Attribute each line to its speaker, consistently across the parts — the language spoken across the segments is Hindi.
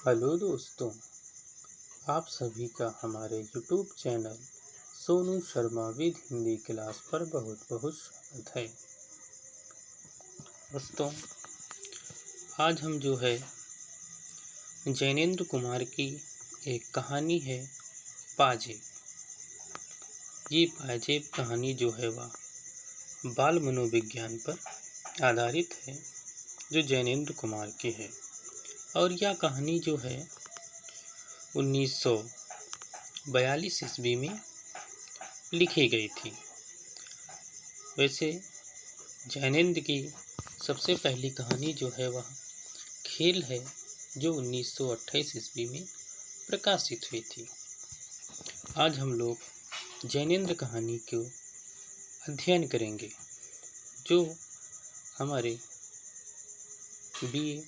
Speaker 1: हेलो दोस्तों, आप सभी का हमारे YouTube channel Sonu Sharma with Hindi class पर बहुत बहुत स्वागत है। दोस्तों, आज हम जो है जैनेंद्र कुमार की एक कहानी है पाजेब। ये पाजेब कहानी जो है वह बाल मनोविज्ञान पर आधारित है, जो जैनेंद्र कुमार की है। और यह कहानी जो है 1942 ईस्वी में लिखी गई थी। वैसे जैनेंद्र की सबसे पहली कहानी जो है वह खेल है, जो 1928 ईस्वी में प्रकाशित हुई थी। आज हम लोग जैनेंद्र कहानी को अध्ययन करेंगे, जो हमारे बीए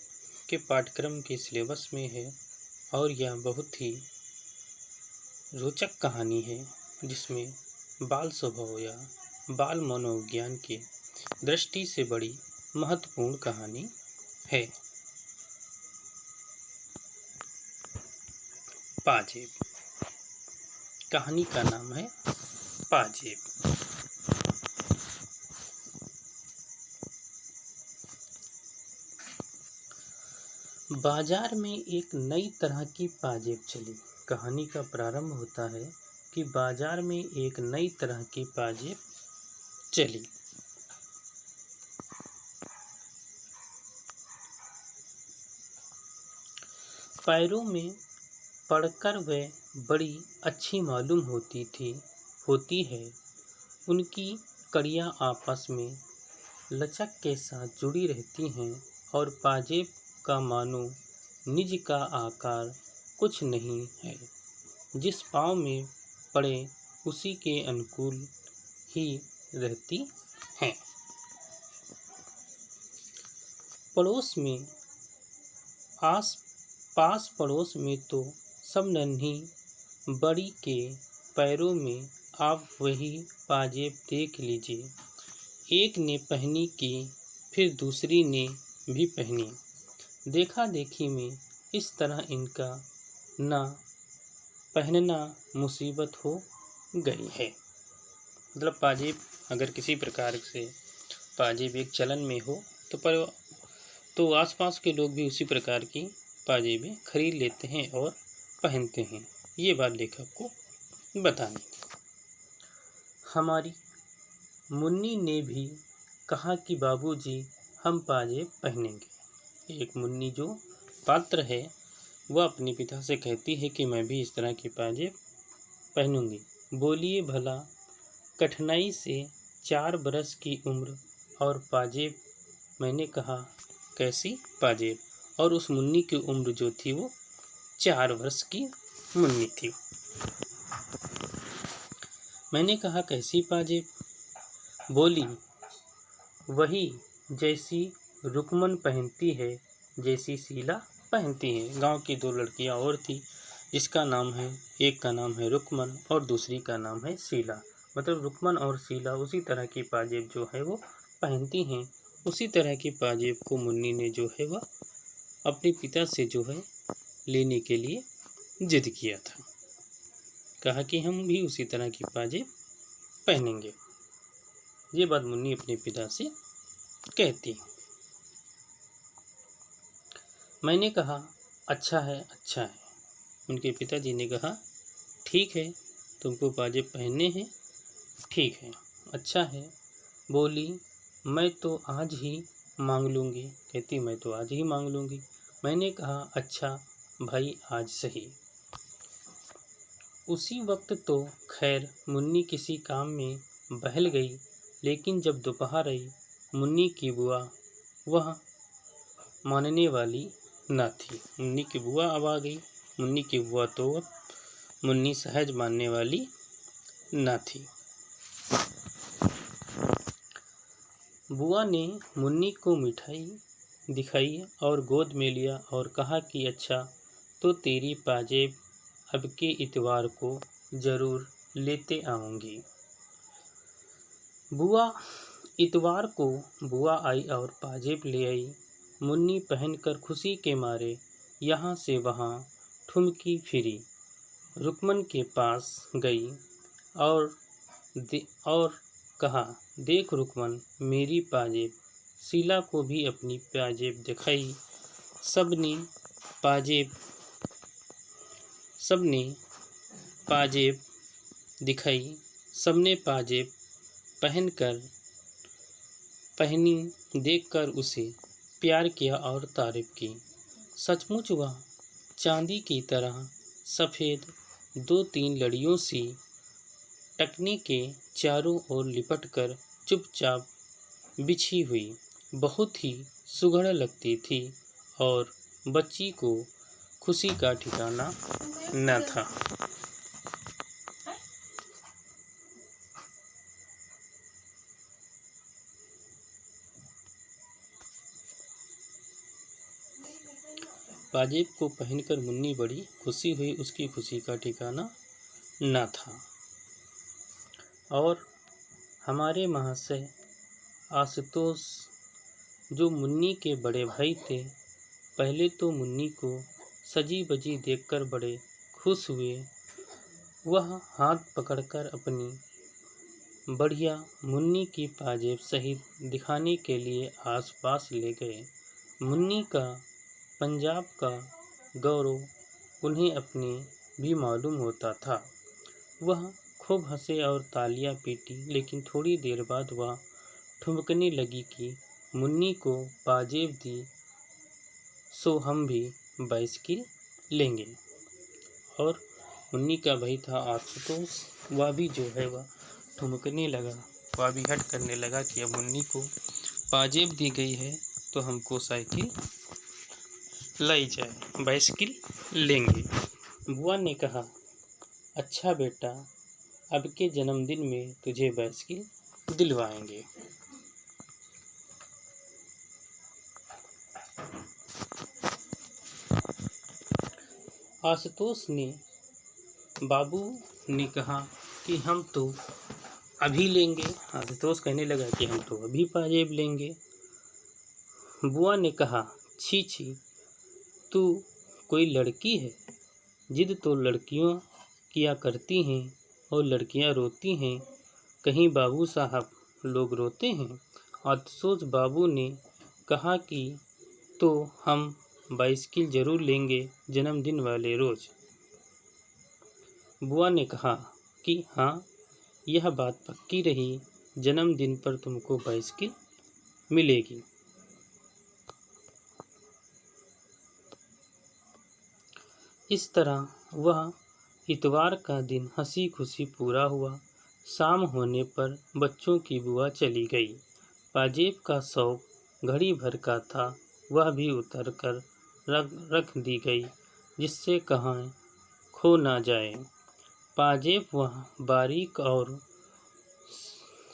Speaker 1: के पाठ्यक्रम के सिलेबस में है। और यह बहुत ही रोचक कहानी है, जिसमें बाल स्वभाव या बाल मनोविज्ञान की दृष्टि से बड़ी महत्वपूर्ण कहानी है। पाजेब। कहानी का नाम है पाजेब। बाजार में एक नई तरह की पाजेब चली। कहानी का प्रारंभ होता है कि बाजार में एक नई तरह की पाजेब चली। पैरों में पड़कर वे बड़ी अच्छी मालूम होती है। उनकी कड़ियाँ आपस में लचक के साथ जुड़ी रहती हैं और पाजेब का मानो निज का आकार कुछ नहीं है। जिस पाँव में पड़े उसी के अनुकूल ही रहती हैं। पड़ोस में पास पड़ोस में तो सब नन्ही बड़ी के पैरों में आप वही पाजेब देख लीजिए। एक ने पहनी की, फिर दूसरी ने भी पहनी। देखा देखी में इस तरह इनका ना पहनना मुसीबत हो गई है। मतलब पाजेब अगर किसी प्रकार से पाजेब एक चलन में हो तो आसपास के लोग भी उसी प्रकार की पाजेबें खरीद लेते हैं और पहनते हैं। ये बात लेखक को बतानी। हमारी मुन्नी ने भी कहा कि बाबूजी, हम पाजेब पहनेंगे। एक मुन्नी जो पात्र है, वह अपने पिता से कहती है कि मैं भी इस तरह की पाजेब पहनूंगी। बोलिए भला, कठिनाई से 4 बरस की उम्र और पाजेब। मैंने कहा, कैसी पाजेब? और उस मुन्नी की उम्र जो थी वो 4 वर्ष की मुन्नी थी। मैंने कहा, कैसी पाजेब? बोली, वही जैसी रुकमन पहनती है, जैसी शीला पहनती है। गांव की 2 लड़कियां और थी, जिसका नाम है, एक का नाम है रुकमन और दूसरी का नाम है शीला। मतलब रुकमन और शीला उसी तरह की पाजेब जो है वो पहनती हैं। उसी तरह की पाजेब को मुन्नी ने जो है वह अपने पिता से जो है लेने के लिए जिद किया था। कहा कि हम भी उसी तरह की पाजेब पहनेंगे। ये बात मुन्नी अपने पिता से कहती। मैंने कहा, अच्छा है, अच्छा है। उनके पिताजी ने कहा, ठीक है, तुमको पाजेब पहनने हैं, ठीक है, अच्छा है। बोली, मैं तो आज ही मांग लूँगी। कहती, मैं तो आज ही मांग लूँगी। मैंने कहा, अच्छा भाई, आज सही। उसी वक्त तो खैर मुन्नी किसी काम में बहल गई, लेकिन जब दोपहर आई, मुन्नी की बुआ वह मानने वाली न थी। मुन्नी की बुआ अब आ गई। मुन्नी की बुआ तो अब मुन्नी सहज मानने वाली न थी। बुआ ने मुन्नी को मिठाई दिखाई और गोद में लिया और कहा कि अच्छा, तो तेरी पाजेब अब के इतवार को जरूर लेते आऊँगी। बुआ इतवार को बुआ आई और पाजेब ले आई। मुन्नी पहनकर खुशी के मारे यहाँ से वहाँ ठुमकी फिरी, रुक्मन के पास गई और कहा, देख रुक्मन मेरी पाजेब। शीला को भी अपनी पाजेब दिखाई। सबने पाजेब दिखाई। सबने पाजेब पहनी देखकर उसे प्यार किया और तारीफ की। सचमुच वह चांदी की तरह सफ़ेद 2-3 लड़ियों सी टकने के चारों ओर लिपटकर चुपचाप बिछी हुई बहुत ही सुघड़ लगती थी और बच्ची को खुशी का ठिकाना न था। पाजेब को पहनकर मुन्नी बड़ी खुशी हुई, उसकी खुशी का ठिकाना न था। और हमारे महाशय आशुतोष जो मुन्नी के बड़े भाई थे, पहले तो मुन्नी को सजी बजी देखकर बड़े खुश हुए। वह हाथ पकड़कर अपनी बढ़िया मुन्नी की पाजेब सहित दिखाने के लिए आसपास ले गए। मुन्नी का पंजाब का गौरव उन्हें अपने भी मालूम होता था। वह खूब हंसे और तालियां पीटी, लेकिन थोड़ी देर बाद वह ठुमकने लगी कि मुन्नी को पाजेब दी सो हम भी बाइसिकल लेंगे। और मुन्नी का भाई था आशुतोष, वह भी जो है वह ठुमकने लगा, वह भी हट करने लगा कि अब मुन्नी को पाजेब दी गई है तो हमको साइकिल लाई जाए, बाइसिकल लेंगे। बुआ ने कहा, अच्छा बेटा, अब के जन्मदिन में तुझे बाइसिकल दिलवाएंगे। आशुतोष ने बाबू ने कहा कि हम तो अभी लेंगे। आशुतोष कहने लगा कि हम तो अभी पाजेब लेंगे। बुआ ने कहा, छी छी, तू कोई लड़की है? जिद तो लड़कियों किया करती हैं और लड़कियां रोती हैं, कहीं बाबू साहब लोग रोते हैं। आशुतोष बाबू ने कहा कि तो हम बाइसिकल जरूर लेंगे जन्मदिन वाले रोज। बुआ ने कहा कि हाँ, यह बात पक्की रही, जन्मदिन पर तुमको बाइसिकल मिलेगी। इस तरह वह इतवार का दिन हंसी खुशी पूरा हुआ। शाम होने पर बच्चों की बुआ चली गई। पाजेब का शौक घड़ी भर का था, वह भी उतर कर रख दी गई, जिससे कहाँ खो ना जाए। पाजेब वह बारीक और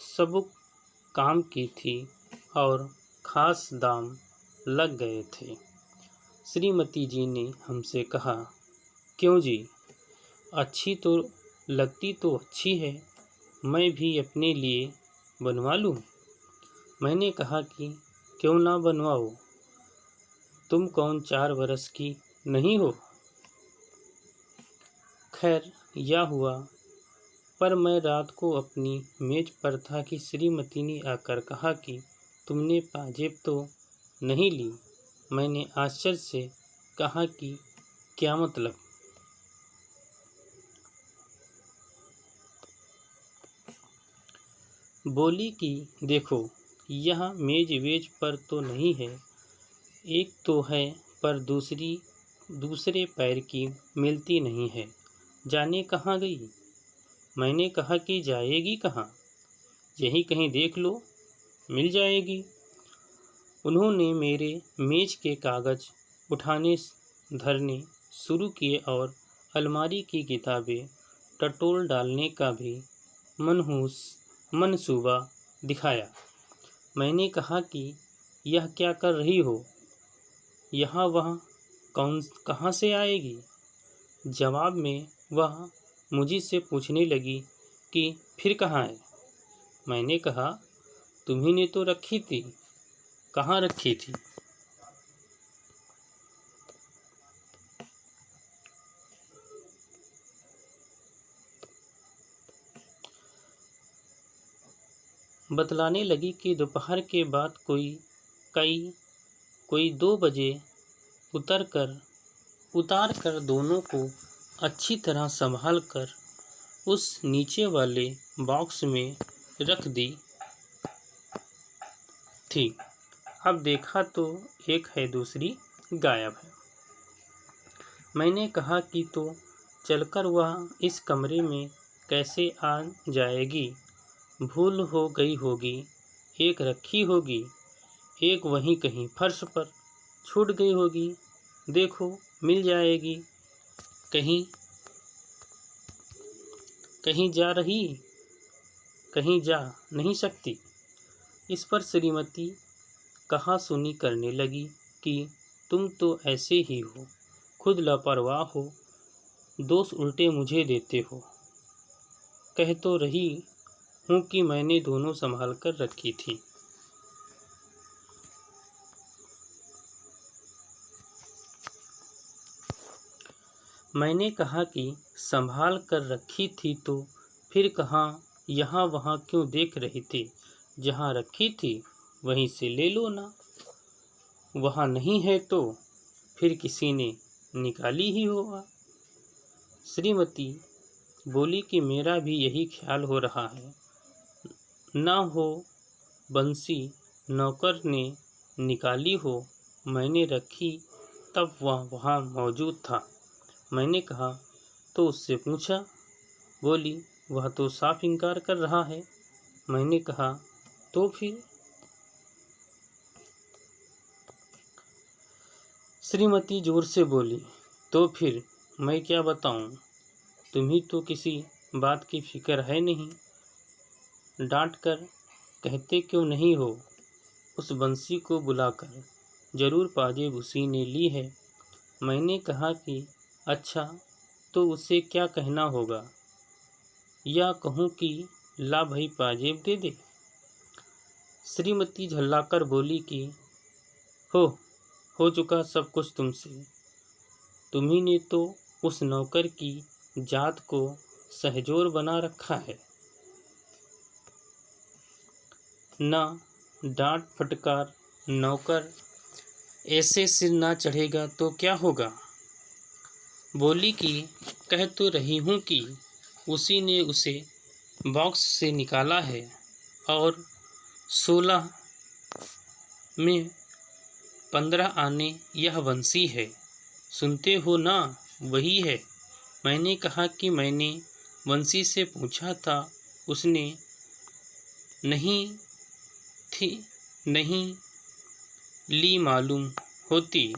Speaker 1: सबुक काम की थी और खास दाम लग गए थे। श्रीमती जी ने हमसे कहा, क्यों जी, अच्छी तो लगती तो अच्छी है, मैं भी अपने लिए बनवा लूं? मैंने कहा कि क्यों ना बनवाओ, तुम कौन 4 बरस की नहीं हो। खैर यह हुआ, पर मैं रात को अपनी मेज पर था कि श्रीमती ने आकर कहा कि तुमने पाजेब तो नहीं ली। मैंने आश्चर्य से कहा कि क्या मतलब? बोली कि देखो, यह मेज वेज पर तो नहीं है, एक तो है पर दूसरे पैर की मिलती नहीं है, जाने कहाँ गई। मैंने कहा कि जाएगी कहाँ, यहीं कहीं देख लो, मिल जाएगी। उन्होंने मेरे मेज के कागज उठाने धरने शुरू किए और अलमारी की किताबें टटोल डालने का भी मनहूस मनसूबा दिखाया। मैंने कहा कि यह क्या कर रही हो, यहाँ वह कहाँ से आएगी। जवाब में वह मुझे से पूछने लगी कि फिर कहाँ है। मैंने कहा, तुम्ही ने तो रखी थी। कहाँ रखी थी? बतलाने लगी कि दोपहर के बाद कोई 2 बजे उतार कर दोनों को अच्छी तरह संभाल कर उस नीचे वाले बॉक्स में रख दी थी। अब देखा तो एक है, दूसरी गायब है। मैंने कहा कि तो चलकर वह इस कमरे में कैसे आ जाएगी? भूल हो गई होगी, एक रखी होगी, एक वहीं कहीं फर्श पर छूट गई होगी। देखो, मिल जाएगी। कहीं जा नहीं सकती। इस पर श्रीमती कहा सुनी करने लगी कि तुम तो ऐसे ही हो, खुद लापरवाह हो, दोष उल्टे मुझे देते हो। कह तो रही हूँ कि मैंने दोनों संभाल कर रखी थी। मैंने कहा कि संभाल कर रखी थी तो फिर कहाँ यहाँ वहाँ क्यों देख रही थी? जहाँ रखी थी वहीं से ले लो ना। वहाँ नहीं है तो फिर किसी ने निकाली ही होगा। श्रीमती बोली कि मेरा भी यही ख्याल हो रहा है। ना हो बंसी नौकर ने निकाली हो, मैंने रखी तब वह वहाँ मौजूद था। मैंने कहा तो उससे पूछा? बोली वह तो साफ इनकार कर रहा है। मैंने कहा तो फिर? श्रीमती जोर से बोली तो फिर मैं क्या बताऊं? तुम्हें तो किसी बात की फिक्र है नहीं। डांट कर कहते क्यों नहीं हो? उस बंसी को बुलाकर जरूर पाजेब उसी ने ली है। मैंने कहा कि अच्छा, तो उसे क्या कहना होगा? या कहूँ कि ला भाई पाजेब दे दे? श्रीमती झल्लाकर बोली कि हो चुका सब कुछ तुमसे। तुम्ही ने तो उस नौकर की जात को सहजोर बना रखा है। ना डांट फटकार नौकर ऐसे सिर ना चढ़ेगा तो क्या होगा? बोली कि कह तो रही हूँ कि उसी ने उसे बॉक्स से निकाला है और 16 में 15 आने यह बंसी है। सुनते हो ना, वही है। मैंने कहा कि मैंने बंसी से पूछा था, उसने नहीं ली मालूम होती।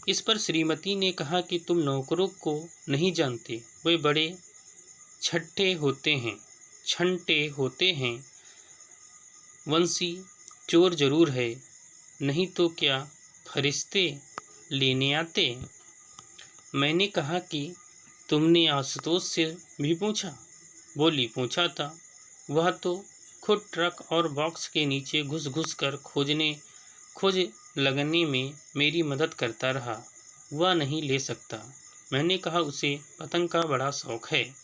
Speaker 1: इस पर श्रीमती ने कहा कि तुम नौकरों को नहीं जानते, वे बड़े छंटे होते हैं। वंशी चोर जरूर है, नहीं तो क्या फरिश्ते लेने आते? मैंने कहा कि तुमने आशुतोष से भी पूछा? बोली पूछा था, वह तो खुद ट्रक और बॉक्स के नीचे घुस कर खोज लगने में मेरी मदद करता रहा। वह नहीं ले सकता। मैंने कहा उसे पतंग का बड़ा शौक है।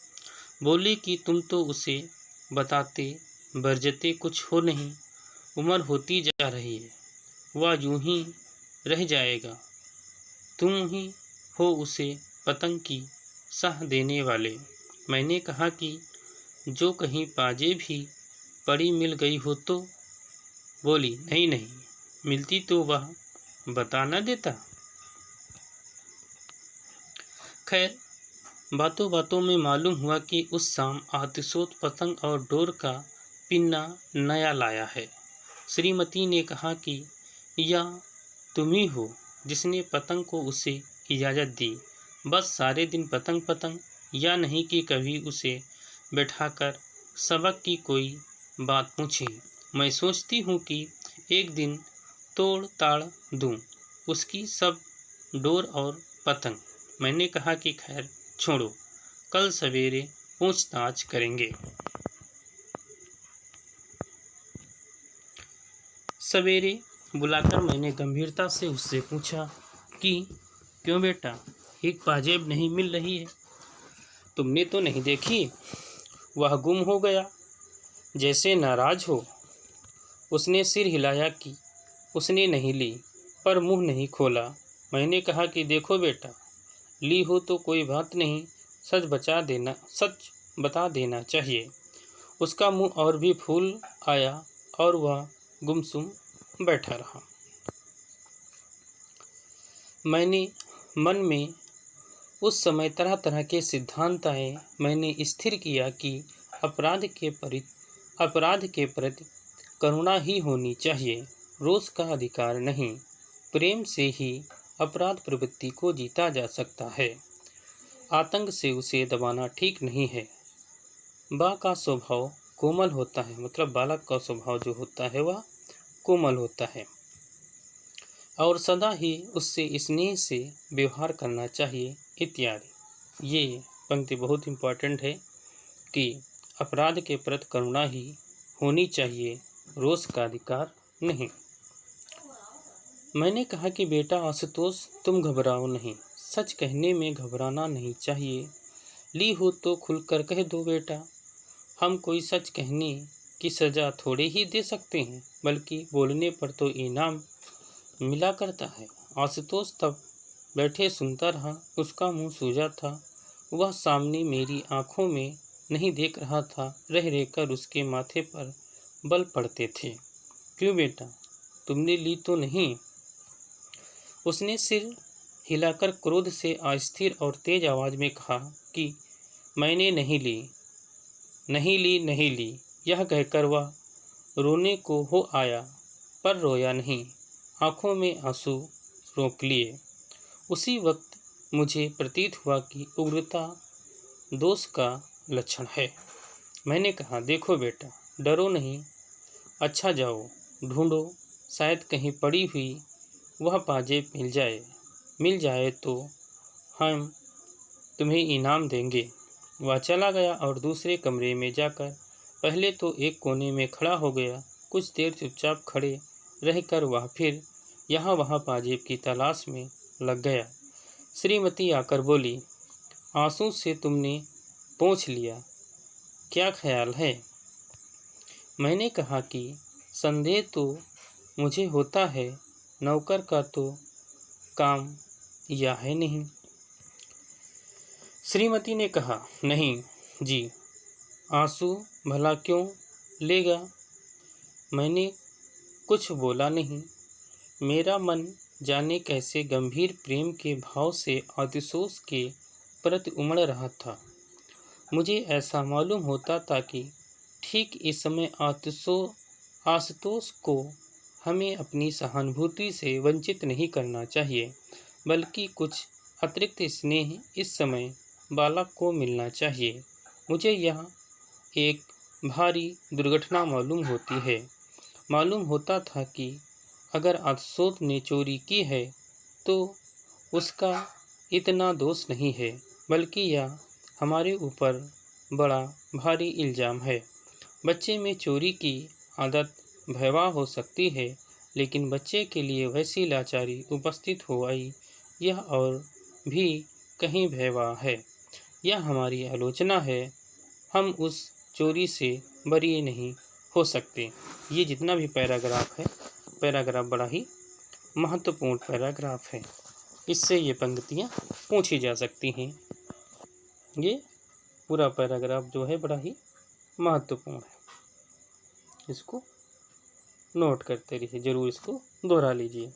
Speaker 1: बोली कि तुम तो उसे बताते बरजते कुछ हो नहीं, उम्र होती जा रही है, वह यूं ही रह जाएगा। तुम ही हो उसे पतंग की सह देने वाले। मैंने कहा कि जो कहीं पाजेब ही पड़ी मिल गई हो तो? बोली नहीं, मिलती तो वह बता न देता। खैर, बातों बातों में मालूम हुआ कि उस शाम आतिशोत पतंग और डोर का पिन्ना नया लाया है। श्रीमती ने कहा कि या तुम ही हो जिसने पतंग को उसे इजाज़त दी। बस सारे दिन पतंग, या नहीं कि कभी उसे बैठाकर सबक की कोई बात पूछे। मैं सोचती हूँ कि एक दिन तोड़ ताड़ दूँ उसकी सब डोर और पतंग। मैंने कहा कि खैर छोड़ो, कल सवेरे पूछताछ करेंगे। सवेरे बुलाकर मैंने गंभीरता से उससे पूछा कि क्यों बेटा, एक पाजेब नहीं मिल रही है? तुमने तो नहीं देखी? वह गुम हो गया। जैसे नाराज हो उसने सिर हिलाया कि उसने नहीं ली, पर मुंह नहीं खोला। मैंने कहा कि देखो बेटा, ली हो तो कोई बात नहीं, सच बता देना चाहिए। उसका मुंह और भी फूल आया और वह गुमसुम बैठा रहा। मैंने मन में उस समय तरह तरह के सिद्धांत आए। मैंने स्थिर किया कि अपराध के प्रति करुणा ही होनी चाहिए, रोष का अधिकार नहीं। प्रेम से ही अपराध प्रवृत्ति को जीता जा सकता है, आतंक से उसे दबाना ठीक नहीं है। बा का स्वभाव कोमल होता है, मतलब बालक का स्वभाव जो होता है वह कोमल होता है और सदा ही उससे स्नेह से व्यवहार करना चाहिए इत्यादि। ये पंक्ति बहुत इम्पोर्टेंट है कि अपराध के प्रति करुणा ही होनी चाहिए, रोष का अधिकार नहीं। मैंने कहा कि बेटा आशुतोष, तुम घबराओ नहीं, सच कहने में घबराना नहीं चाहिए। ली हो तो खुलकर कह दो बेटा, हम कोई सच कहने की सज़ा थोड़े ही दे सकते हैं, बल्कि बोलने पर तो इनाम मिला करता है। आशुतोष तब बैठे सुनता रहा। उसका मुंह सूजा था, वह सामने मेरी आंखों में नहीं देख रहा था। रह रहकर उसके माथे पर बल पड़ते थे। क्यों बेटा, तुमने ली तो नहीं? उसने सिर हिलाकर क्रोध से अस्थिर और तेज आवाज में कहा कि मैंने नहीं ली। यह कहकर वह रोने को हो आया, पर रोया नहीं, आंखों में आंसू रोक लिए। उसी वक्त मुझे प्रतीत हुआ कि उग्रता दोष का लक्षण है। मैंने कहा, देखो बेटा, डरो नहीं, अच्छा जाओ ढूंढो, शायद कहीं पड़ी हुई वह पाजेब मिल जाए तो हम तुम्हें इनाम देंगे। वह चला गया और दूसरे कमरे में जाकर पहले तो एक कोने में खड़ा हो गया। कुछ देर चुपचाप खड़े रहकर वह फिर यहाँ वहाँ पाजेब की तलाश में लग गया। श्रीमती आकर बोली, आंसू से तुमने पोंछ लिया, क्या ख्याल है? मैंने कहा कि संदेह तो मुझे होता है, नौकर का तो काम यह है नहीं। श्रीमती ने कहा, नहीं जी, आंसू भला क्यों लेगा? मैंने कुछ बोला नहीं। मेरा मन जाने कैसे गंभीर प्रेम के भाव से आशुतोष के प्रति उमड़ रहा था। मुझे ऐसा मालूम होता था कि ठीक इस समय आशुतोष को हमें अपनी सहानुभूति से वंचित नहीं करना चाहिए, बल्कि कुछ अतिरिक्त स्नेह इस समय बालक को मिलना चाहिए। मुझे यह एक भारी दुर्घटना मालूम होता था कि अगर आशुतोष ने चोरी की है तो उसका इतना दोष नहीं है, बल्कि यह हमारे ऊपर बड़ा भारी इल्ज़ाम है। बच्चे में चोरी की आदत भयावह हो सकती है, लेकिन बच्चे के लिए वैसी लाचारी उपस्थित हो आई, यह और भी कहीं भयावह है। यह हमारी आलोचना है, हम उस चोरी से बरी नहीं हो सकते। ये जितना भी पैराग्राफ है, पैराग्राफ बड़ा ही महत्वपूर्ण पैराग्राफ है। इससे ये पंक्तियाँ पूछी जा सकती हैं। ये पूरा पैराग्राफ जो है बड़ा ही महत्वपूर्ण है, इसको नोट करते रहिए, जरूर इसको दोहरा लीजिए।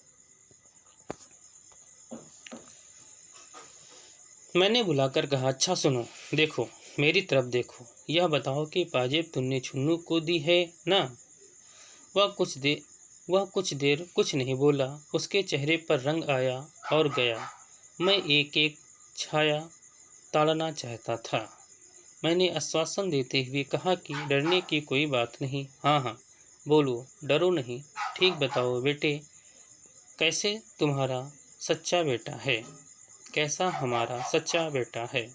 Speaker 1: मैंने बुलाकर कहा, अच्छा सुनो, देखो मेरी तरफ देखो, यह बताओ कि पाजेब तुमने छुन्नू को दी है ना? वह कुछ देर कुछ नहीं बोला। उसके चेहरे पर रंग आया और गया। मैं एक एक छाया ताड़ना चाहता था। मैंने आश्वासन देते हुए कहा कि डरने की कोई बात नहीं। हाँ, बोलो, डरो नहीं, ठीक बताओ बेटे, कैसा तुम्हारा सच्चा बेटा है? कैसा हमारा सच्चा बेटा है?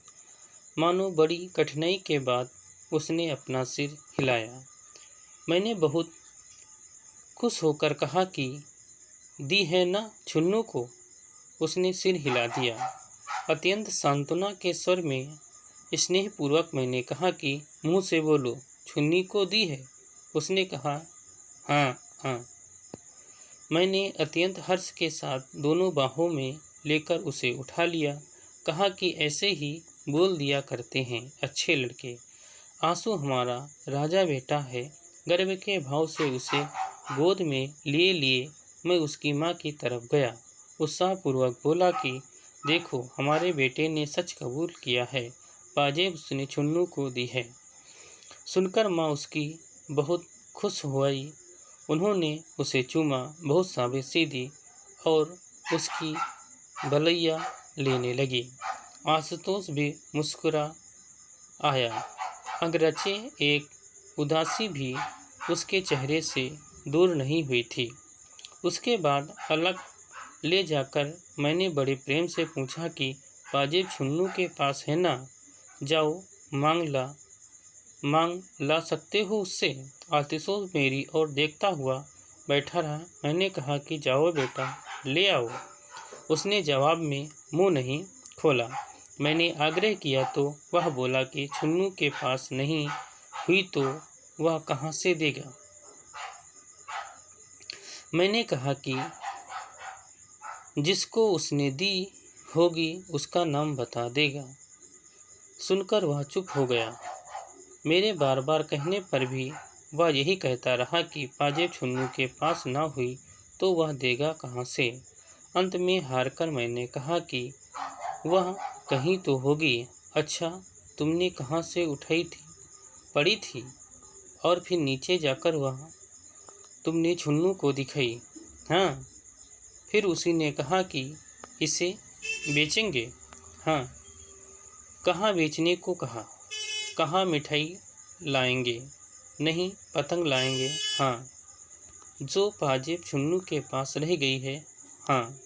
Speaker 1: मानो बड़ी कठिनाई के बाद उसने अपना सिर हिलाया। मैंने बहुत खुश होकर कहा कि दी है ना छुन्नू को? उसने सिर हिला दिया। अत्यंत सांत्वना के स्वर में स्नेहपूर्वक मैंने कहा कि मुंह से बोलो, छुन्नी को दी है? उसने कहा, हाँ, हाँ। मैंने अत्यंत हर्ष के साथ दोनों बाहों में लेकर उसे उठा लिया। कहा कि ऐसे ही बोल दिया करते हैं अच्छे लड़के। आंसू हमारा राजा बेटा है। गर्व के भाव से उसे गोद में लिए लिए मैं उसकी माँ की तरफ गया। उत्साहपूर्वक बोला कि देखो, हमारे बेटे ने सच कबूल किया है, पाजेब उसने छुन्नू को दी है। सुनकर माँ उसकी बहुत खुश हुई। उन्होंने उसे चूमा, बहुत शाबाशी दी और उसकी भलैया लेने लगी। आशुतोष भी मुस्कुरा आया। अगरचे एक उदासी भी उसके चेहरे से दूर नहीं हुई थी। उसके बाद अलग ले जाकर मैंने बड़े प्रेम से पूछा कि पाजेब छुन्नू के पास है ना? जाओ मांग ला सकते हो उससे। आशुतोष मेरी ओर देखता हुआ बैठा रहा। मैंने कहा कि जाओ बेटा, ले आओ। उसने जवाब में मुंह नहीं खोला। मैंने आग्रह किया तो वह बोला कि छुन्नू के पास नहीं हुई तो वह कहाँ से देगा। मैंने कहा कि जिसको उसने दी होगी उसका नाम बता देगा। सुनकर वह चुप हो गया। मेरे बार बार कहने पर भी वह यही कहता रहा कि पाजेब छुन्नू के पास ना हुई तो वह देगा कहाँ से। अंत में हारकर मैंने कहा कि वह कहीं तो होगी। अच्छा, तुमने कहाँ से उठाई थी? पड़ी थी और फिर नीचे जाकर वह तुमने छुन्नू को दिखाई? हाँ। फिर उसी ने कहा कि इसे बेचेंगे? हाँ। कहाँ बेचने को कहा? कहाँ मिठाई लाएंगे? नहीं, पतंग लाएंगे। हाँ। जो पाजेब छुन्नू के पास रह गई है? हाँ।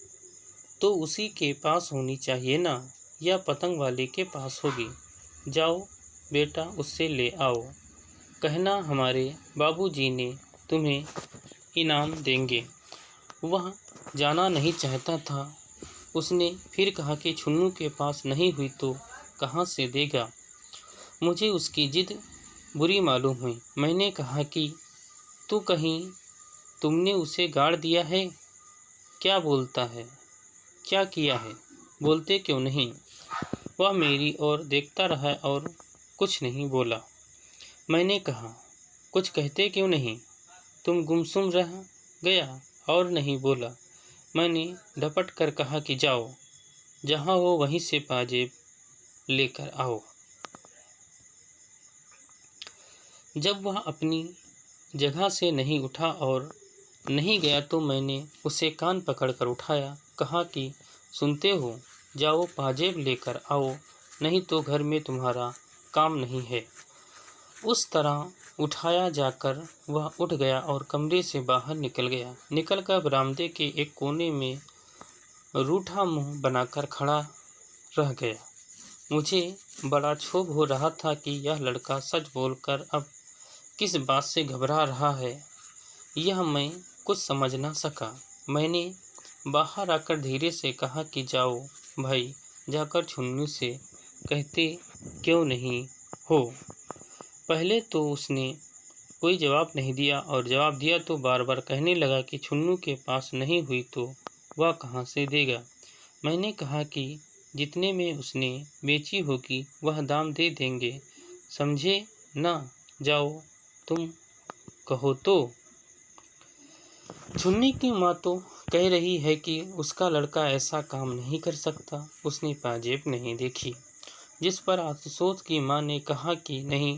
Speaker 1: तो उसी के पास होनी चाहिए ना, या पतंग वाले के पास होगी। जाओ बेटा, उससे ले आओ। कहना हमारे बाबूजी ने तुम्हें इनाम देंगे। वह जाना नहीं चाहता था। उसने फिर कहा कि छुन्नू के पास नहीं हुई तो कहाँ से देगा। मुझे उसकी जिद बुरी मालूम हुई। मैंने कहा कि तू कहीं तुमने उसे गाड़ दिया है? क्या बोलता है? क्या किया है? बोलते क्यों नहीं? वह मेरी ओर देखता रहा और कुछ नहीं बोला। मैंने कहा, कुछ कहते क्यों नहीं? तुम गुमसुम रह गया और नहीं बोला। मैंने डपट कर कहा कि जाओ, जहाँ हो वहीं से पाजेब लेकर आओ। जब वह अपनी जगह से नहीं उठा और नहीं गया तो मैंने उसे कान पकड़कर उठाया। कहा कि सुनते हो, जाओ पाजेब लेकर आओ, नहीं तो घर में तुम्हारा काम नहीं है। उस तरह उठाया जाकर वह उठ गया और कमरे से बाहर निकल गया। निकलकर बरामदे के एक कोने में रूठा मुंह बनाकर खड़ा रह गया। मुझे बड़ा क्षोभ हो रहा था कि यह लड़का सच बोलकर अब किस बात से घबरा रहा है, यह मैं कुछ समझ न सका। मैंने बाहर आकर धीरे से कहा कि जाओ भाई, जाकर छुन्नू से कहते क्यों नहीं हो। पहले तो उसने कोई जवाब नहीं दिया और जवाब दिया तो बार बार कहने लगा कि छुन्नू के पास नहीं हुई तो वह कहाँ से देगा। मैंने कहा कि जितने में उसने बेची होगी वह दाम दे देंगे, समझे ना। जाओ, तुम कहो तो। छुन्नी की माँ तो कह रही है कि उसका लड़का ऐसा काम नहीं कर सकता, उसने पाजेब नहीं देखी। जिस पर आशुतोष की माँ ने कहा कि नहीं,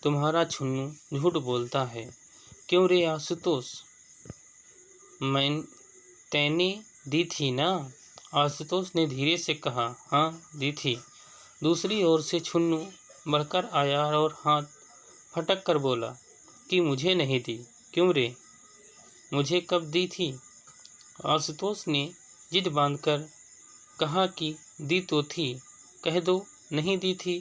Speaker 1: तुम्हारा छुन्नू झूठ बोलता है। क्यों रे आशुतोष, तैने दी थी ना? आशुतोष ने धीरे से कहा, हाँ दी थी। दूसरी ओर से छुन्नू बढ़कर आया और हाथ फटक कर बोला कि मुझे नहीं दी। क्यों रे, मुझे कब दी थी? आशुतोष ने जिद बांधकर कहा कि दी तो थी, कह दो नहीं दी थी।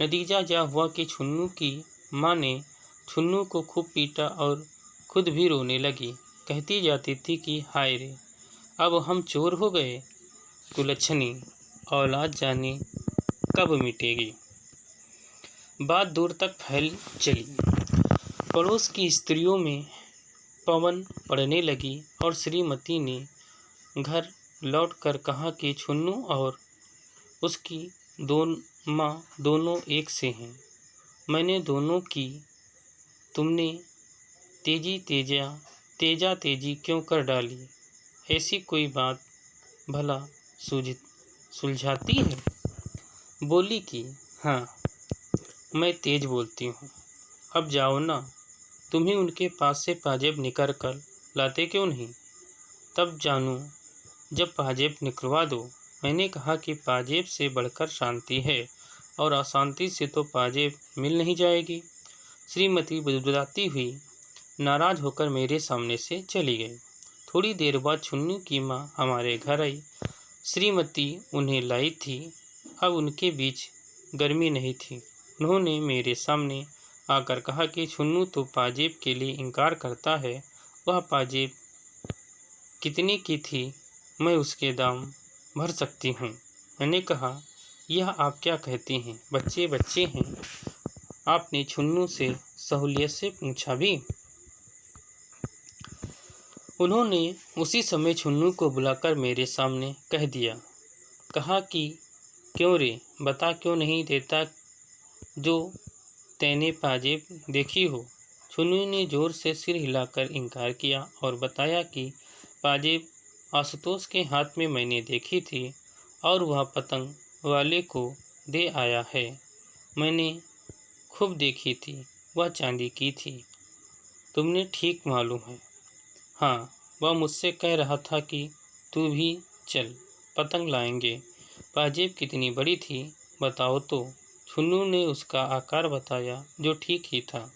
Speaker 1: नतीजा यह हुआ कि छुन्नू की माँ ने छुन्नू को खूब पीटा और खुद भी रोने लगी। कहती जाती थी कि हाय रे, अब हम चोर हो गए। कुलच्छनी औलाद जाने कब मिटेगी। बात दूर तक फैल चली। पड़ोस की स्त्रियों में पवन पड़ने लगी और श्रीमती ने घर लौटकर कहा कि छुन्नू और उसकी माँ दोनों एक से हैं। मैंने दोनों की तुमने तेजी क्यों कर डाली? ऐसी कोई बात भला सुलझाती है? बोली कि हाँ, मैं तेज बोलती हूँ। अब जाओ ना, तुम्ही उनके पास से पाजेब निकाल कर लाते क्यों नहीं? तब जानूँ जब पाजेब निकलवा दो। मैंने कहा कि पाजेब से बढ़कर शांति है और अशांति से तो पाजेब मिल नहीं जाएगी। श्रीमती बुदबुदाती हुई नाराज होकर मेरे सामने से चली गई। थोड़ी देर बाद छुन्नू की माँ हमारे घर आई। श्रीमती उन्हें लाई थी। अब उनके बीच गर्मी नहीं थी। उन्होंने मेरे सामने आकर कहा कि छुन्नू तो पाजेब के लिए इनकार करता है। वह पाजेब कितने की थी? मैं उसके दाम भर सकती हूँ। मैंने कहा, यह आप क्या कहती हैं? बच्चे बच्चे हैं। आपने छुन्नू से सहूलियत से पूछा भी? उन्होंने उसी समय छुन्नू को बुलाकर मेरे सामने कह दिया। कहा कि क्यों रे, बता क्यों नहीं देता जो तैने पाजेब देखी हो? छुन्नू ने जोर से सिर हिलाकर इनकार किया और बताया कि पाजेब आशुतोष के हाथ में मैंने देखी थी और वह पतंग वाले को दे आया है। मैंने खूब देखी थी, वह चांदी की थी। तुमने ठीक मालूम है। हाँ, वह मुझसे कह रहा था कि तू भी चल, पतंग लाएंगे। पाजेब कितनी बड़ी थी बताओ तो? छुन्नू ने उसका आकार बताया, जो ठीक ही था।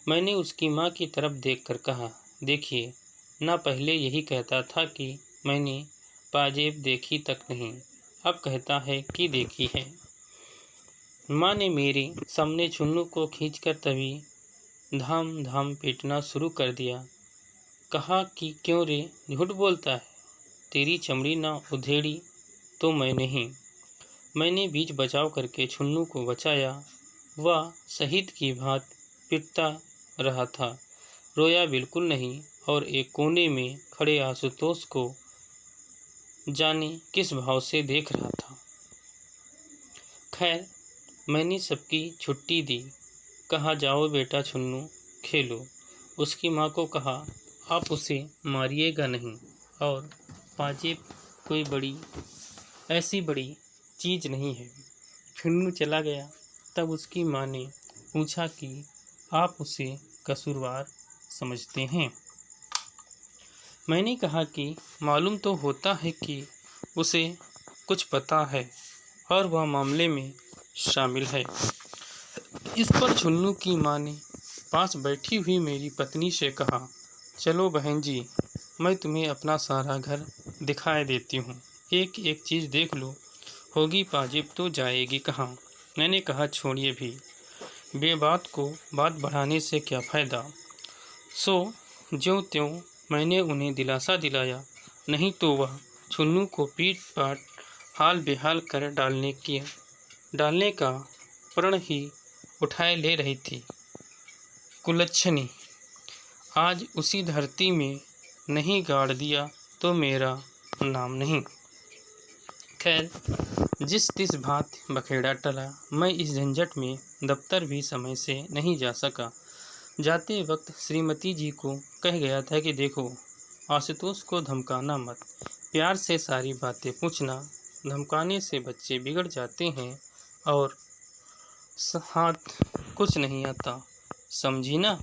Speaker 1: मैंने उसकी माँ की तरफ देखकर कहा, देखिए ना, पहले यही कहता था कि मैंने पाजेब देखी तक नहीं, अब कहता है कि देखी है। माँ ने मेरे सामने छुन्नू को खींचकर तभी धाम धाम पीटना शुरू कर दिया। कहा कि क्यों रे, झूठ बोलता है? तेरी चमड़ी ना उधेड़ी तो मैं नहीं। मैंने बीच बचाव करके छुन्नू को बचाया। वह शहीद की भांत पिटता रहा था, रोया बिल्कुल नहीं और एक कोने में खड़े आशुतोष को जाने किस भाव से देख रहा था। खैर, मैंने सबकी छुट्टी दी। कहा, जाओ बेटा छुन्नू, खेलो। उसकी माँ को कहा, आप उसे मारिएगा नहीं और पाजेब कोई ऐसी बड़ी चीज़ नहीं है। छुन्नू चला गया। तब उसकी माँ ने पूछा कि आप उसे कसूरवार समझते हैं? मैंने कहा कि मालूम तो होता है कि उसे कुछ पता है और वह मामले में शामिल है। इस पर छुन्नू की माँ ने पास बैठी हुई मेरी पत्नी से कहा, चलो बहन जी, मैं तुम्हें अपना सारा घर दिखाए देती हूँ, एक एक चीज़ देख लो, होगी पाजेब तो जाएगी कहाँ? मैंने कहा, छोड़िए भी, बेबात को बात बढ़ाने से क्या फ़ायदा। सो ज्यों त्यों मैंने उन्हें दिलासा दिलाया, नहीं तो वह छुन्नू को पीट पाट हाल बेहाल कर डालने का प्रण ही उठाए ले रही थी। कुलच्छनी, आज उसी धरती में नहीं गाड़ दिया तो मेरा नाम नहीं। खैर, जिस तिस भांत बखेड़ा टला। मैं इस झंझट में दफ्तर भी समय से नहीं जा सका। जाते वक्त श्रीमती जी को कह गया था कि देखो, आशुतोष को धमकाना मत, प्यार से सारी बातें पूछना, धमकाने से बच्चे बिगड़ जाते हैं और हाथ कुछ नहीं आता, समझी ना।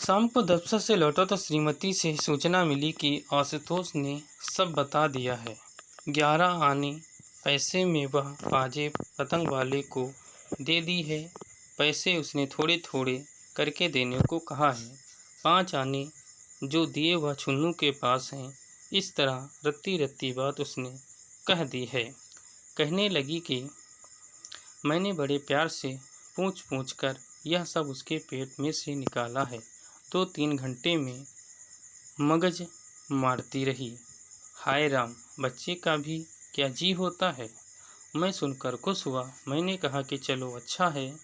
Speaker 1: शाम को दफ्तर से लौटा तो श्रीमती से सूचना मिली कि आशुतोष ने सब बता दिया है। 11 आने पैसे में वह पाजेब पतंग वाले को दे दी है। पैसे उसने थोड़े थोड़े करके देने को कहा है। 5 आने जो दिए वह छुन्नू के पास हैं। इस तरह रत्ती रत्ती बात उसने कह दी है। कहने लगी कि मैंने बड़े प्यार से पूछ पूछ कर यह सब उसके पेट में से निकाला है। 2-3 घंटे में मगज मारती रही। हाय राम, बच्चे का भी क्या जी होता है। मैं सुनकर खुश हुआ। मैंने कहा कि चलो अच्छा है,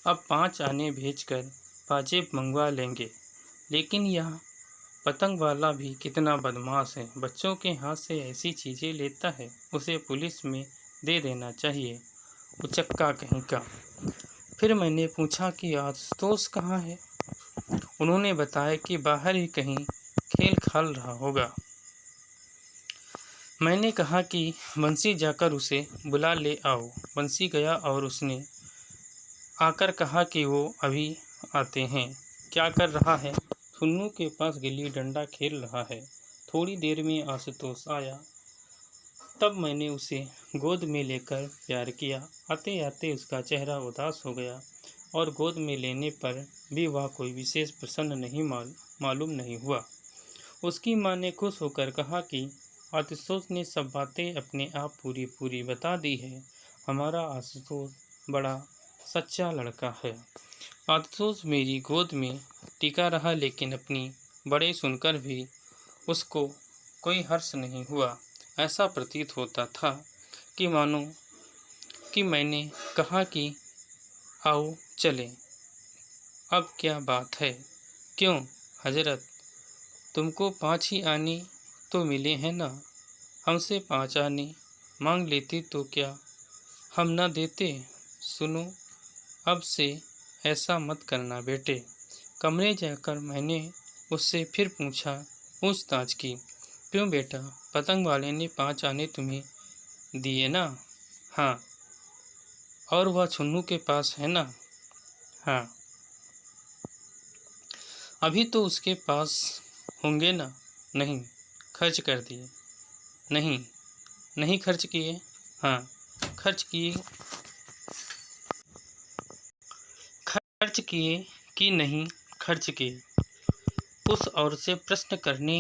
Speaker 1: अब 5 आने भेजकर पाजेब मंगवा लेंगे। लेकिन यह पतंग वाला भी कितना बदमाश है, बच्चों के हाथ से ऐसी चीज़ें लेता है, उसे पुलिस में दे देना चाहिए, उचक्का कहीं का। फिर मैंने पूछा कि आशुतोष कहाँ है? उन्होंने बताया कि बाहर ही कहीं खेल खेल रहा होगा। मैंने कहा कि बंसी जाकर उसे बुला ले आओ। बंसी गया और उसने आकर कहा कि वो अभी आते हैं। क्या कर रहा है? छुन्नू के पास गिल्ली डंडा खेल रहा है। थोड़ी देर में आशुतोष आया, तब मैंने उसे गोद में लेकर प्यार किया। आते आते उसका चेहरा उदास हो गया और गोद में लेने पर भी वह कोई विशेष प्रसन्न नहीं मालूम नहीं हुआ। उसकी माँ ने खुश होकर कहा कि आशुतोष ने सब बातें अपने आप पूरी बता दी है। हमारा आशुतोष बड़ा सच्चा लड़का है। आशुतोष मेरी गोद में टिका रहा, लेकिन अपनी बड़े सुनकर भी उसको कोई हर्ष नहीं हुआ। ऐसा प्रतीत होता था कि मानो कि मैंने कहा कि आओ चलें। अब क्या बात है? क्यों हजरत, तुमको 5 ही आने तो मिले हैं ना? हमसे 5 आने मांग लेती तो क्या हम न देते? सुनो, अब से ऐसा मत करना बेटे। कमरे जाकर मैंने उससे फिर पूछताछ की। क्यों बेटा, पतंग वाले ने 5 आने तुम्हें दिए ना? हाँ। और वह छुन्नू के पास है ना? हाँ। अभी तो उसके पास होंगे ना? नहीं, खर्च कर दिए। नहीं, नहीं खर्च किए। हाँ, खर्च किए कि नहीं खर्च किए? उस ओर से प्रश्न करने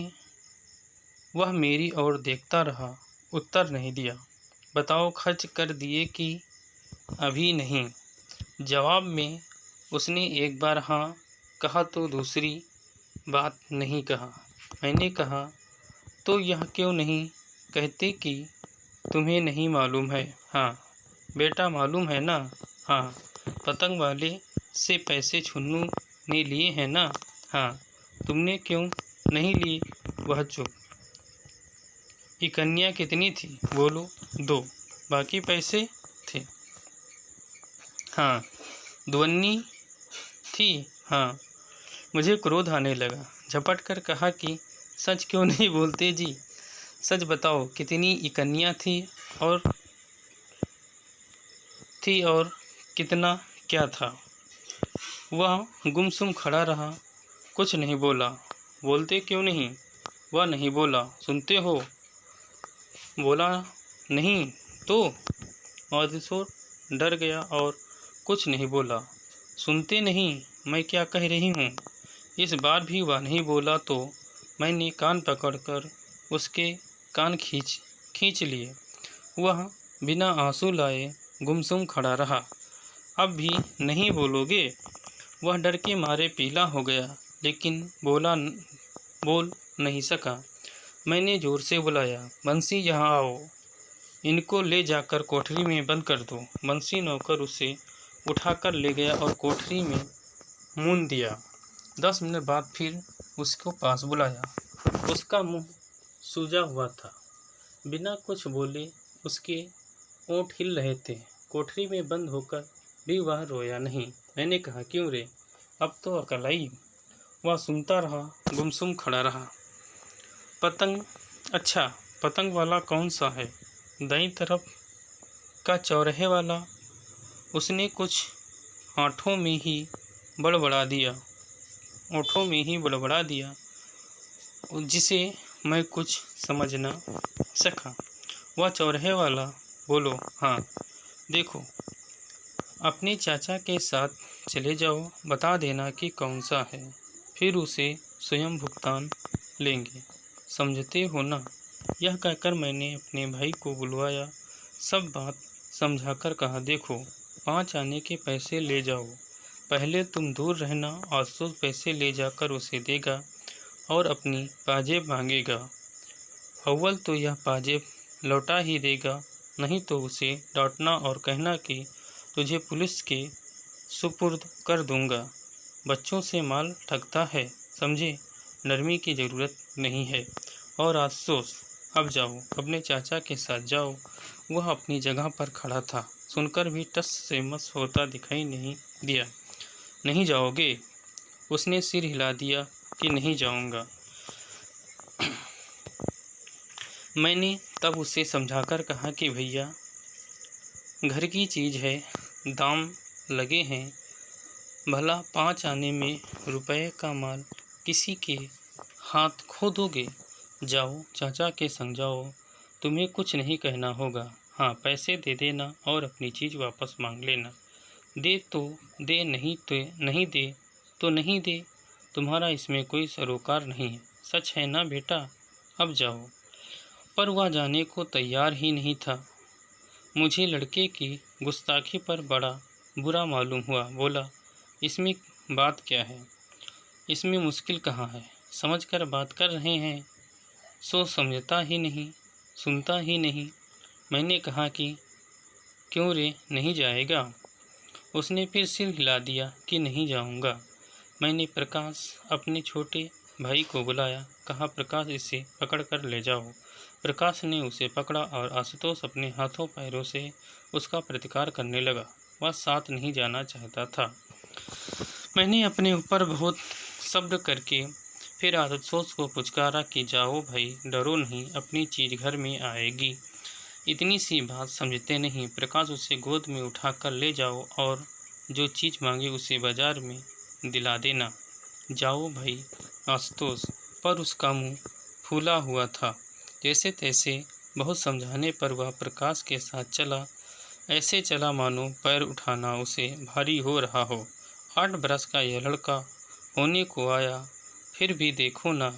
Speaker 1: वह मेरी ओर देखता रहा, उत्तर नहीं दिया। बताओ, खर्च कर दिए कि अभी नहीं? जवाब में उसने एक बार हाँ कहा तो दूसरी बात नहीं कहा। मैंने कहा, तो यह क्यों नहीं कहते कि तुम्हें नहीं मालूम है? हाँ बेटा, मालूम है ना? हाँ। पतंग वाले से पैसे छुन्नू ने लिए हैं ना? हाँ। तुमने क्यों नहीं लिए? वह चुप। इकन्या कितनी थी? बोलो। 2। बाकी पैसे थे? हाँ। दुवन्नी थी? हाँ। मुझे क्रोध आने लगा, झपट कर कहा कि सच क्यों नहीं बोलते जी? सच बताओ, कितनी इकन्या थी और कितना क्या था? वह गुमसुम खड़ा रहा, कुछ नहीं बोला। बोलते क्यों नहीं? वह नहीं बोला। सुनते हो? बोला नहीं तो? आशुतोष डर गया और कुछ नहीं बोला। सुनते नहीं मैं क्या कह रही हूँ? इस बार भी वह नहीं बोला तो मैंने कान पकड़कर उसके कान खींच लिए। वह बिना आंसू लाए गुमसुम खड़ा रहा। अब भी नहीं बोलोगे? वह डर के मारे पीला हो गया, लेकिन बोल नहीं सका। मैंने जोर से बुलाया, बंसी यहाँ आओ, इनको ले जाकर कोठरी में बंद कर दो। बंसी नौकर उसे उठाकर ले गया और कोठरी में मूंद दिया। 10 मिनट बाद फिर उसको पास बुलाया। उसका मुंह सूजा हुआ था, बिना कुछ बोले उसके ओंठ हिल रहे थे। कोठरी में बंद होकर भी वह रोया नहीं। मैंने कहा, क्यों रे? अब तो अकल आई। वह सुनता रहा, गुमसुम खड़ा रहा। पतंग? अच्छा, पतंग वाला कौन सा है? दाईं तरफ का चौराहे वाला? उसने कुछ ओठों में ही बड़बड़ा दिया, जिसे मैं कुछ समझ न सका। वह चौराहे वाला? बोलो। हाँ। देखो, अपने चाचा के साथ चले जाओ, बता देना कि कौन सा है, फिर उसे स्वयं भुगतान लेंगे, समझते हो ना? यह कहकर मैंने अपने भाई को बुलवाया, सब बात समझाकर कहा, देखो 5 आने के पैसे ले जाओ, पहले तुम दूर रहना, आशुतोष पैसे ले जाकर उसे देगा और अपनी पाजेब मांगेगा। अव्वल तो यह पाजेब लौटा ही देगा, नहीं तो उसे डांटना और कहना कि तुझे पुलिस के सुपुर्द कर दूंगा। बच्चों से माल ठगता है, समझे, नरमी की ज़रूरत नहीं है। और आफसोस, अब जाओ, अपने चाचा के साथ जाओ। वह अपनी जगह पर खड़ा था, सुनकर भी टस से मस होता दिखाई नहीं दिया। नहीं जाओगे? उसने सिर हिला दिया कि नहीं जाऊंगा। मैंने तब उसे समझाकर कहा कि भैया, घर की चीज़ है, दाम लगे हैं, भला 5 आने में रुपए का माल किसी के हाथ खो दोगे? जाओ, चाचा के संग जाओ, तुम्हें कुछ नहीं कहना होगा। हाँ, पैसे दे देना और अपनी चीज़ वापस मांग लेना। दे तो दे, नहीं तो नहीं दे, तुम्हारा इसमें कोई सरोकार नहीं है। सच है ना बेटा? अब जाओ। पर वह जाने को तैयार ही नहीं था। मुझे लड़के की गुस्ताखी पर बड़ा बुरा मालूम हुआ। बोला, इसमें बात क्या है? इसमें मुश्किल कहाँ है? समझकर बात कर रहे हैं, सो समझता ही नहीं, सुनता ही नहीं। मैंने कहा कि क्यों रे, नहीं जाएगा? उसने फिर सिर हिला दिया कि नहीं जाऊंगा। मैंने प्रकाश, अपने छोटे भाई को बुलाया, कहा, प्रकाश, इसे पकड़ कर ले जाओ। प्रकाश ने उसे पकड़ा और आशुतोष अपने हाथों पैरों से उसका प्रतिकार करने लगा। वह साथ नहीं जाना चाहता था। मैंने अपने ऊपर बहुत सब्र करके फिर आशुतोष को पुचकारा कि जाओ भाई, डरो नहीं, अपनी चीज़ घर में आएगी। इतनी सी बात समझते नहीं। प्रकाश, उसे गोद में उठाकर ले जाओ और जो चीज़ मांगे उसे बाजार में दिला देना। जाओ भाई आशुतोष। पर उसका मुंह फूला हुआ था। जैसे तैसे बहुत समझाने पर वह प्रकाश के साथ चला। ऐसे चला मानो पैर उठाना उसे भारी हो रहा हो। 8 बरस का यह लड़का होने को आया, फिर भी देखो ना,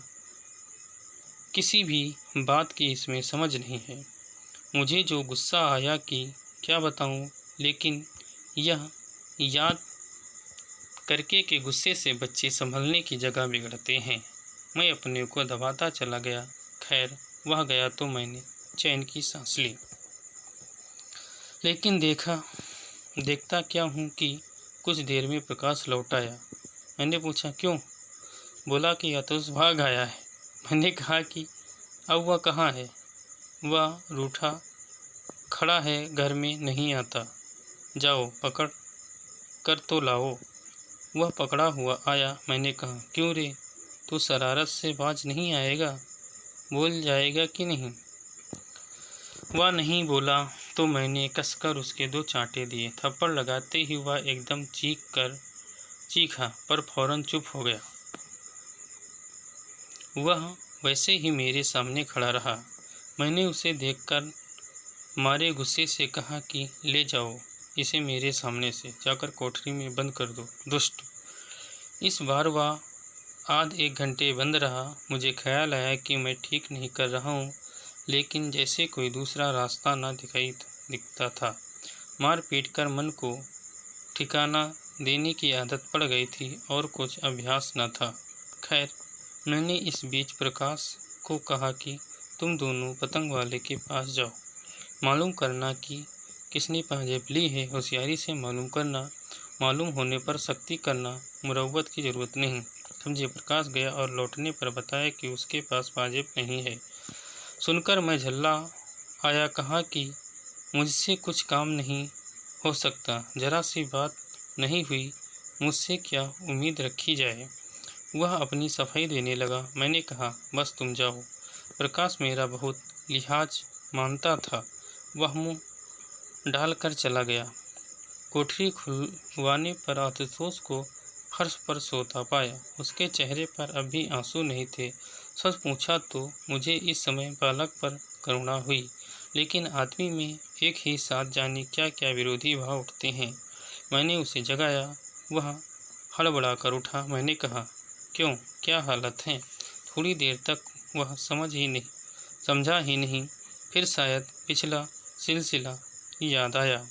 Speaker 1: किसी भी बात की इसमें समझ नहीं है। मुझे जो गुस्सा आया कि क्या बताऊं, लेकिन यह याद करके कि गुस्से से बच्चे संभलने की जगह बिगड़ते हैं, मैं अपने को दबाता चला गया। खैर, वह गया तो मैंने चैन की सांस ली। लेकिन देखता क्या हूँ कि कुछ देर में प्रकाश लौट आया। मैंने पूछा, क्यों? बोला कि आशुतोष भाग आया है। मैंने कहा कि अब वह कहाँ है? वह रूठा खड़ा है, घर में नहीं आता। जाओ, पकड़ कर तो लाओ। वह पकड़ा हुआ आया। मैंने कहा, क्यों रे, तू शरारत से बाज नहीं आएगा? बोल जाएगा कि नहीं? वह नहीं बोला तो मैंने कसकर उसके 2 चांटे दिए। थप्पड़ लगाते ही वह एकदम चीखा, पर फौरन चुप हो गया। वह वैसे ही मेरे सामने खड़ा रहा। मैंने उसे देखकर मारे गुस्से से कहा कि ले जाओ इसे मेरे सामने से, जाकर कोठरी में बंद कर दो, दुष्ट। इस बार वह आध 1 घंटे बंद रहा। मुझे ख्याल आया कि मैं ठीक नहीं कर रहा हूँ, लेकिन जैसे कोई दूसरा रास्ता न दिखता था। मार पीट कर मन को ठिकाना देने की आदत पड़ गई थी और कुछ अभ्यास न था। खैर, मैंने इस बीच प्रकाश को कहा कि तुम दोनों पतंग वाले के पास जाओ, मालूम करना कि किसने पाजेब ली है। होशियारी से मालूम करना, मालूम होने पर सख्ती करना, मुरव्वत की ज़रूरत नहीं। समझे। प्रकाश गया और लौटने पर बताया कि उसके पास पाजेब नहीं है। सुनकर मैं झल्ला आया। कहा कि मुझसे कुछ काम नहीं हो सकता, जरा सी बात नहीं हुई, मुझसे क्या उम्मीद रखी जाए। वह अपनी सफाई देने लगा। मैंने कहा, बस तुम जाओ। प्रकाश मेरा बहुत लिहाज मानता था। वह मुंह डालकर चला गया। कोठरी खुलवाने पर आशुतोष को फर्श पर सोता पाया। उसके चेहरे पर अब भी आंसू नहीं थे। सच पूछा तो मुझे इस समय बालक पर करुणा हुई, लेकिन आदमी में एक ही साथ जाने क्या क्या विरोधी भाव उठते हैं। मैंने उसे जगाया। वह हड़बड़ाकर उठा। मैंने कहा, क्यों, क्या हालत है? थोड़ी देर तक वह समझा ही नहीं। फिर शायद पिछला सिलसिला याद आया।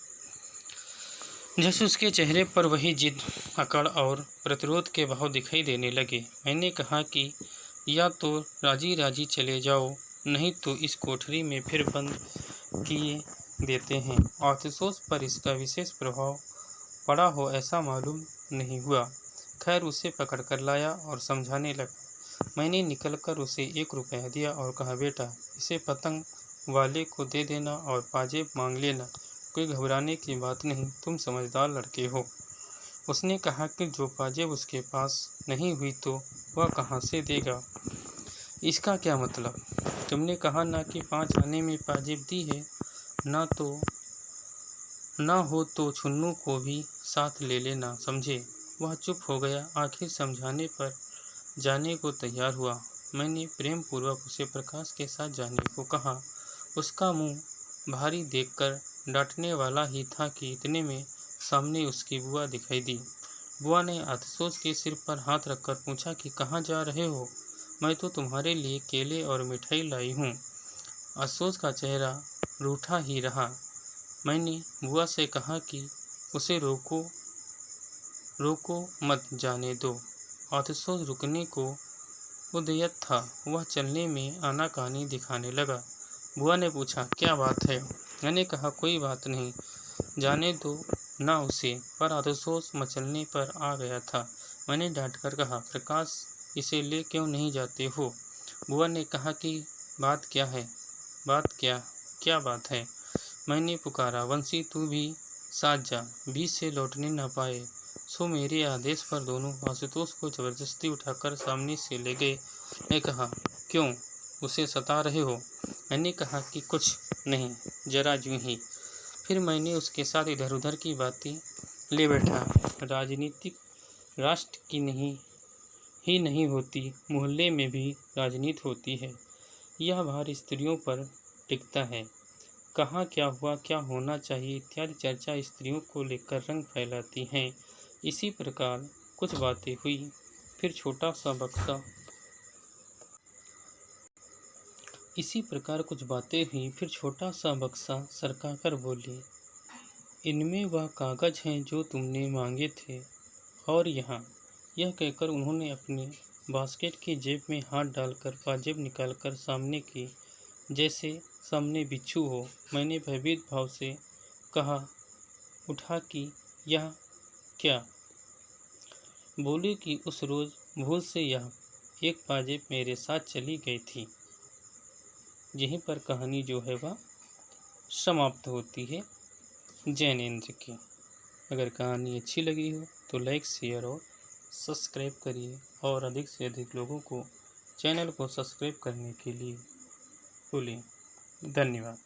Speaker 1: जैसे उसके चेहरे पर वही जिद, अकड़ और प्रतिरोध के भाव दिखाई देने लगे। मैंने कहा कि या तो राजी राजी चले जाओ, नहीं तो इस कोठरी में फिर बंद किए देते हैं। आशुतोष पर इसका विशेष प्रभाव पड़ा हो ऐसा मालूम नहीं हुआ। खैर उसे पकड़ कर लाया और समझाने लगा। मैंने निकलकर उसे 1 रुपया दिया और कहा, बेटा इसे पतंग वाले को दे देना और पाजेब मांग लेना, कोई घबराने की बात नहीं, तुम समझदार लड़के हो। उसने कहा कि जो पाजेब उसके पास नहीं हुई तो वह कहाँ से देगा। इसका क्या मतलब? तुमने कहा ना कि 5 आने में पाजेब दी है, ना हो तो छुन्नू को भी साथ ले लेना, समझे। वह चुप हो गया। आखिर समझाने पर जाने को तैयार हुआ। मैंने प्रेम पूर्वक उसे प्रकाश के साथ जाने को कहा। उसका मुंह भारी देखकर डांटने वाला ही था कि इतने में सामने उसकी बुआ दिखाई दी। बुआ ने आशुतोष के सिर पर हाथ रखकर पूछा कि कहाँ जा रहे हो? मैं तो तुम्हारे लिए केले और मिठाई लाई हूँ। आशुतोष का चेहरा रूठा ही रहा। मैंने बुआ से कहा कि उसे रोको मत, जाने दो। आशुतोष रुकने को उद्यत था। वह चलने में आनाकानी दिखाने लगा। बुआ ने पूछा, क्या बात है? मैंने कहा, कोई बात नहीं, जाने दो ना उसे। पर आशुतोष मचलने पर आ गया था। मैंने डांटकर कहा, प्रकाश इसे ले क्यों नहीं जाते हो? बुआ ने कहा कि बात क्या है? क्या बात है? मैंने पुकारा, वंशी तू भी साथ जा, बीच से लौटने न पाए। सो मेरे आदेश पर दोनों आशुतोष को जबरदस्ती उठाकर सामने से ले गए। मैं कहा, क्यों उसे सता रहे हो? मैंने कहा कि कुछ नहीं, जरा यूं ही। फिर मैंने उसके साथ इधर उधर की बातें ले बैठा। राजनीति राष्ट्र की नहीं होती, मोहल्ले में भी राजनीति होती है। यह भार स्त्रियों पर टिकता है। कहाँ क्या हुआ, क्या होना चाहिए इत्यादि चर्चा स्त्रियों को लेकर रंग फैलाती हैं। इसी प्रकार कुछ बातें हुई। फिर छोटा सा बक्सा सरकाकर बोली, इनमें वह कागज हैं जो तुमने मांगे थे, और यहाँ। यह कहकर उन्होंने अपने बास्केट की जेब में हाथ डालकर पाजेब निकालकर सामने की, जैसे सामने बिच्छू हो। मैंने भयभीत भाव से कहा उठा कि यह क्या? बोली कि उस रोज भूल से यह एक पाजेब मेरे साथ चली गई थी। यहीं पर कहानी जो है वह समाप्त होती है जैनेंद्र की। अगर कहानी अच्छी लगी हो तो लाइक, शेयर और सब्सक्राइब करिए, और अधिक से अधिक लोगों को चैनल को सब्सक्राइब करने के लिए बोलिए। धन्यवाद।